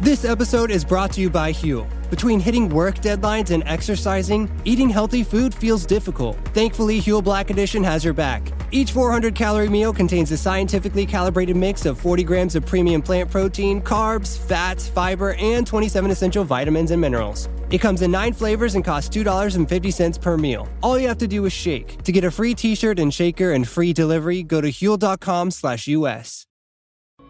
This episode is brought to you by Huel. Between hitting work deadlines and exercising, eating healthy food feels difficult. Thankfully, Huel Black Edition has your back. Each 400-calorie meal contains a scientifically calibrated mix of 40 grams of premium plant protein, carbs, fats, fiber, and 27 essential vitamins and minerals. It comes in 9 flavors and costs $2.50 per meal. All you have to do is shake. To get a free t-shirt and shaker and free delivery, go to Huel.com/US.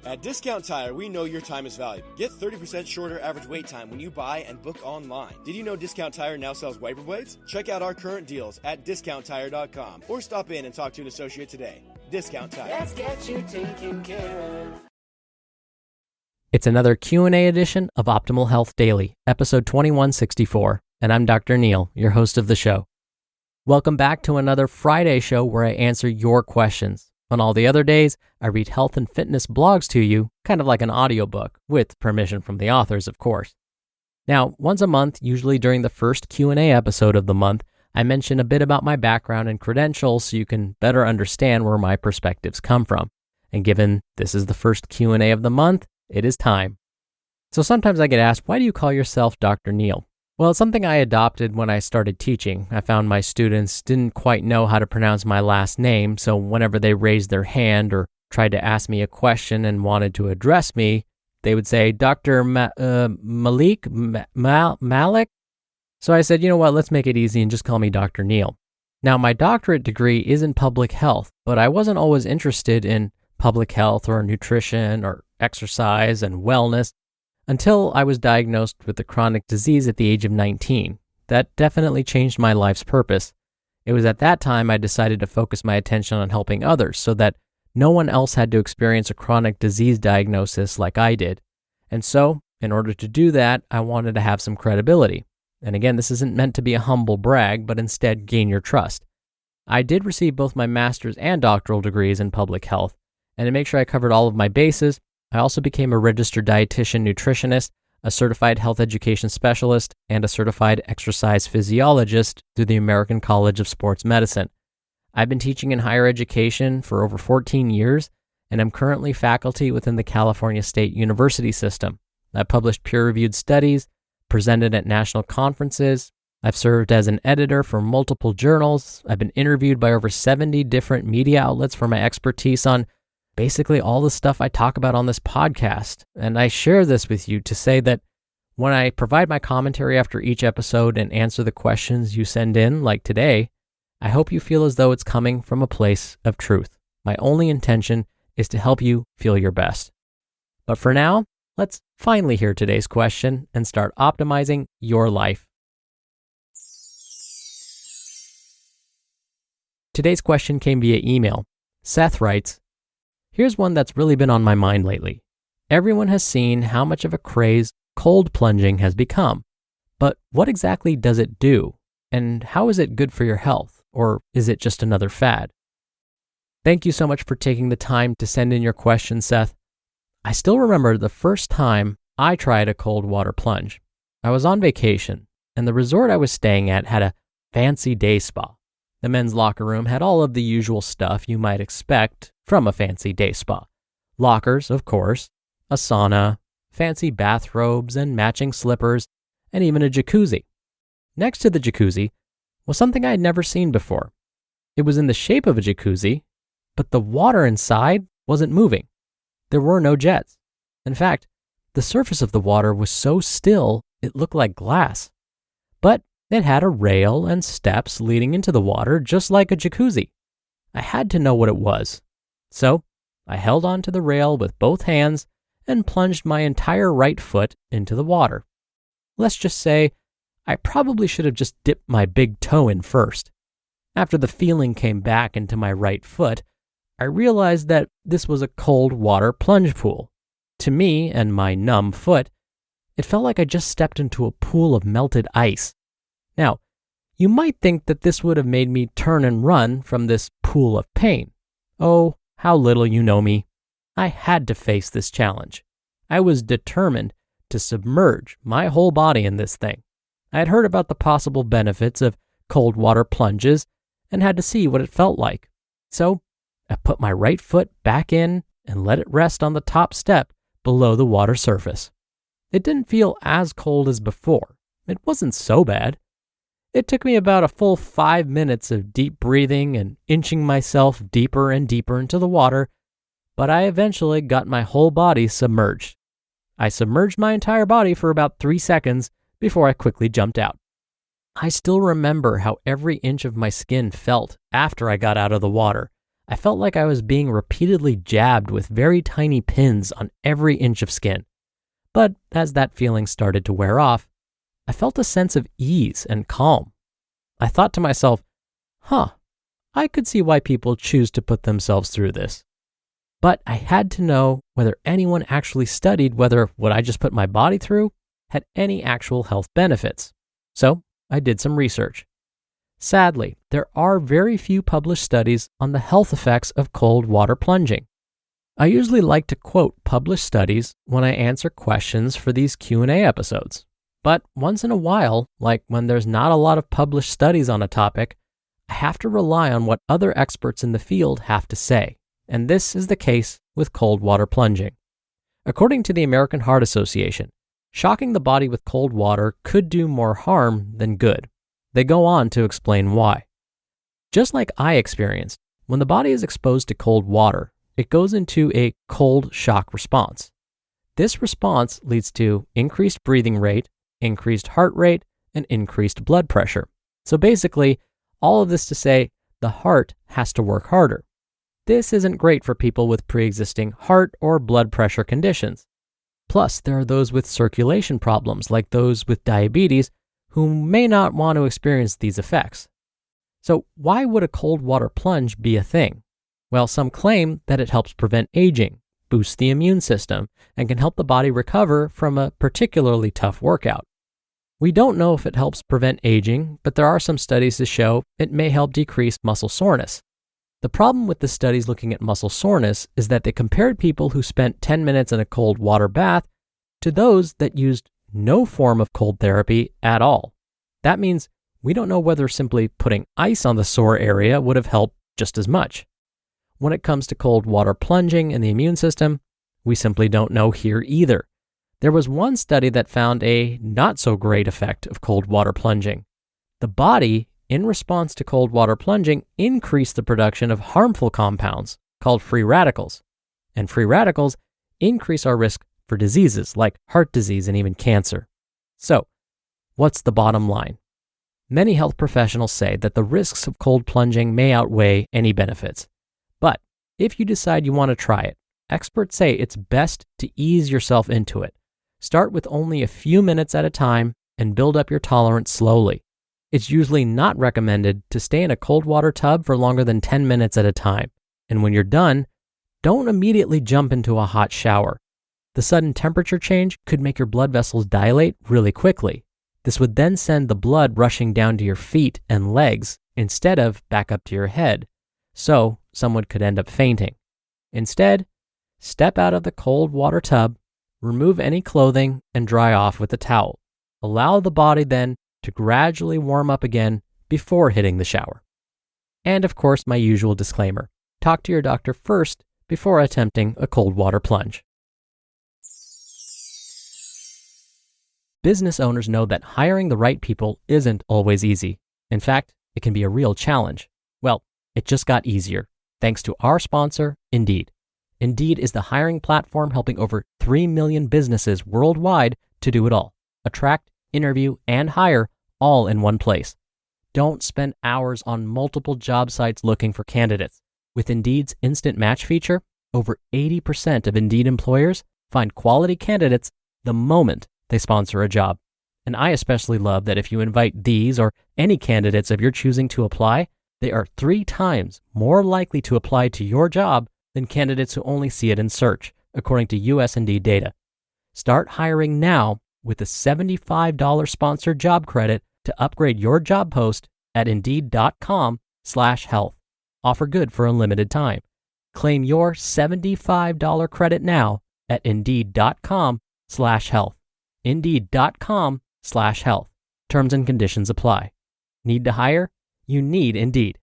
At Discount Tire, we know your time is valuable. Get 30% shorter average wait time when you buy and book online. Did you know Discount Tire now sells wiper blades? Check out our current deals at DiscountTire.com or stop in and talk to an associate today. Discount Tire. Let's get you taken care of. It's another Q&A edition of Optimal Health Daily, episode 2164, and I'm Dr. Neal, your host of the show. Welcome back to another Friday show where I answer your questions. On all the other days, I read health and fitness blogs to you, kind of like an audiobook, with permission from the authors, of course. Now, once a month, usually during the first Q&A episode of the month, I mention a bit about my background and credentials so you can better understand where my perspectives come from. And given this is the first Q&A of the month, it is time. So sometimes I get asked, why do you call yourself Dr. Neal? Well, it's something I adopted when I started teaching. I found my students didn't quite know how to pronounce my last name, so whenever they raised their hand or tried to ask me a question and wanted to address me, they would say, Dr. Malik? Malik? So I said, you know what, let's make it easy and just call me Dr. Neal. Now, my doctorate degree is in public health, but I wasn't always interested in public health or nutrition or exercise and wellness until I was diagnosed with a chronic disease at the age of 19. That definitely changed my life's purpose. It was at that time I decided to focus my attention on helping others so that no one else had to experience a chronic disease diagnosis like I did. And so, in order to do that, I wanted to have some credibility. And again, this isn't meant to be a humble brag, but instead gain your trust. I did receive both my master's and doctoral degrees in public health, and to make sure I covered all of my bases, I also became a registered dietitian nutritionist, a certified health education specialist, and a certified exercise physiologist through the American College of Sports Medicine. I've been teaching in higher education for over 14 years, and I'm currently faculty within the California State University system. I've published peer-reviewed studies, presented at national conferences, I've served as an editor for multiple journals, I've been interviewed by over 70 different media outlets for my expertise on basically all the stuff I talk about on this podcast. And I share this with you to say that when I provide my commentary after each episode and answer the questions you send in, like today, I hope you feel as though it's coming from a place of truth. My only intention is to help you feel your best. But for now, let's finally hear today's question and start optimizing your life. Today's question came via email. Seth writes, here's one that's really been on my mind lately. Everyone has seen how much of a craze cold plunging has become. But what exactly does it do? And how is it good for your health? Or is it just another fad? Thank you so much for taking the time to send in your question, Seth. I still remember the first time I tried a cold water plunge. I was on vacation, and the resort I was staying at had a fancy day spa. The men's locker room had all of the usual stuff you might expect from a fancy day spa. Lockers, of course, a sauna, fancy bathrobes and matching slippers, and even a jacuzzi. Next to the jacuzzi was something I had never seen before. It was in the shape of a jacuzzi, but the water inside wasn't moving. There were no jets. In fact, the surface of the water was so still it looked like glass. But it had a rail and steps leading into the water just like a jacuzzi. I had to know what it was. So I held onto the rail with both hands and plunged my entire right foot into the water. Let's just say I probably should have just dipped my big toe in first. After the feeling came back into my right foot, I realized that this was a cold water plunge pool. To me and my numb foot, it felt like I just stepped into a pool of melted ice. Now, you might think that this would have made me turn and run from this pool of pain. Oh, how little you know me. I had to face this challenge. I was determined to submerge my whole body in this thing. I had heard about the possible benefits of cold water plunges and had to see what it felt like. So I put my right foot back in and let it rest on the top step below the water surface. It didn't feel as cold as before. It wasn't so bad. It took me about a full 5 minutes of deep breathing and inching myself deeper and deeper into the water, but I eventually got my whole body submerged. I submerged my entire body for about 3 seconds before I quickly jumped out. I still remember how every inch of my skin felt after I got out of the water. I felt like I was being repeatedly jabbed with very tiny pins on every inch of skin. But as that feeling started to wear off, I felt a sense of ease and calm. I thought to myself, I could see why people choose to put themselves through this. But I had to know whether anyone actually studied whether what I just put my body through had any actual health benefits. So I did some research. Sadly, there are very few published studies on the health effects of cold water plunging. I usually like to quote published studies when I answer questions for these Q&A episodes. But once in a while, like when there's not a lot of published studies on a topic, I have to rely on what other experts in the field have to say. And this is the case with cold water plunging. According to the American Heart Association, shocking the body with cold water could do more harm than good. They go on to explain why. Just like I experienced, when the body is exposed to cold water, it goes into a cold shock response. This response leads to increased breathing rate, increased heart rate, and increased blood pressure. So basically, all of this to say, the heart has to work harder. This isn't great for people with pre-existing heart or blood pressure conditions. Plus, there are those with circulation problems, like those with diabetes, who may not want to experience these effects. So why would a cold water plunge be a thing? Well, some claim that it helps prevent aging, boosts the immune system, and can help the body recover from a particularly tough workout. We don't know if it helps prevent aging, but there are some studies to show it may help decrease muscle soreness. The problem with the studies looking at muscle soreness is that they compared people who spent 10 minutes in a cold water bath to those that used no form of cold therapy at all. That means we don't know whether simply putting ice on the sore area would have helped just as much. When it comes to cold water plunging and the immune system, we simply don't know here either. There was one study that found a not so great effect of cold water plunging. The body, in response to cold water plunging, increased the production of harmful compounds called free radicals. And free radicals increase our risk for diseases like heart disease and even cancer. So, what's the bottom line? Many health professionals say that the risks of cold plunging may outweigh any benefits. But if you decide you want to try it, experts say it's best to ease yourself into it. Start with only a few minutes at a time and build up your tolerance slowly. It's usually not recommended to stay in a cold water tub for longer than 10 minutes at a time. And when you're done, don't immediately jump into a hot shower. The sudden temperature change could make your blood vessels dilate really quickly. This would then send the blood rushing down to your feet and legs instead of back up to your head. So someone could end up fainting. Instead, step out of the cold water tub, remove any clothing, and dry off with a towel. Allow the body then to gradually warm up again before hitting the shower. And of course, my usual disclaimer, talk to your doctor first before attempting a cold water plunge. Business owners know that hiring the right people isn't always easy. In fact, it can be a real challenge. Well, it just got easier, thanks to our sponsor, Indeed. Indeed is the hiring platform helping over 3 million businesses worldwide to do it all. Attract, interview, and hire all in one place. Don't spend hours on multiple job sites looking for candidates. With Indeed's Instant Match feature, over 80% of Indeed employers find quality candidates the moment they sponsor a job. And I especially love that if you invite these or any candidates of your choosing to apply, they are 3 times more likely to apply to your job than candidates who only see it in search, according to US Indeed data. Start hiring now with a $75 sponsored job credit to upgrade your job post at Indeed.com/health. Offer good for a limited time. Claim your $75 credit now at Indeed.com/health. Indeed.com/health. Terms and conditions apply. Need to hire? You need Indeed.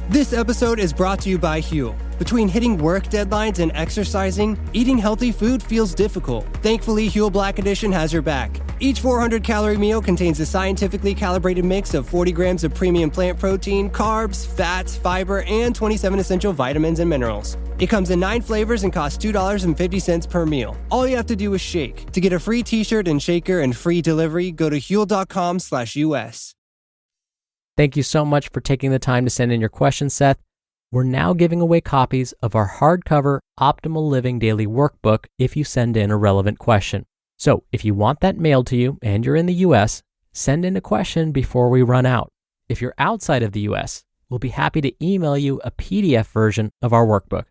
This episode is brought to you by Huel. Between hitting work deadlines and exercising, eating healthy food feels difficult. Thankfully, Huel Black Edition has your back. Each 400-calorie meal contains a scientifically calibrated mix of 40 grams of premium plant protein, carbs, fats, fiber, and 27 essential vitamins and minerals. It comes in 9 flavors and costs $2.50 per meal. All you have to do is shake. To get a free t-shirt and shaker and free delivery, go to Huel.com/US. Thank you so much for taking the time to send in your questions, Seth. We're now giving away copies of our hardcover Optimal Living Daily Workbook if you send in a relevant question. So if you want that mailed to you and you're in the US, send in a question before we run out. If you're outside of the US, we'll be happy to email you a PDF version of our workbook.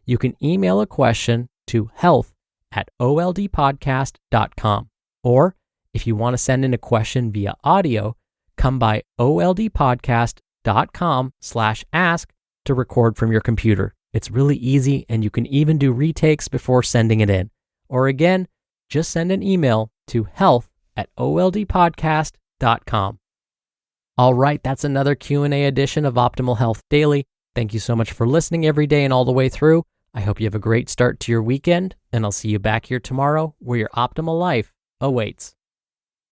You can email a question to health@oldpodcast.com. Or if you want to send in a question via audio, come by oldpodcast.com/ask to record from your computer. It's really easy, and you can even do retakes before sending it in. Or again, just send an email to health@oldpodcast.com. All right, that's another Q&A edition of Optimal Health Daily. Thank you so much for listening every day and all the way through. I hope you have a great start to your weekend, and I'll see you back here tomorrow where your optimal life awaits.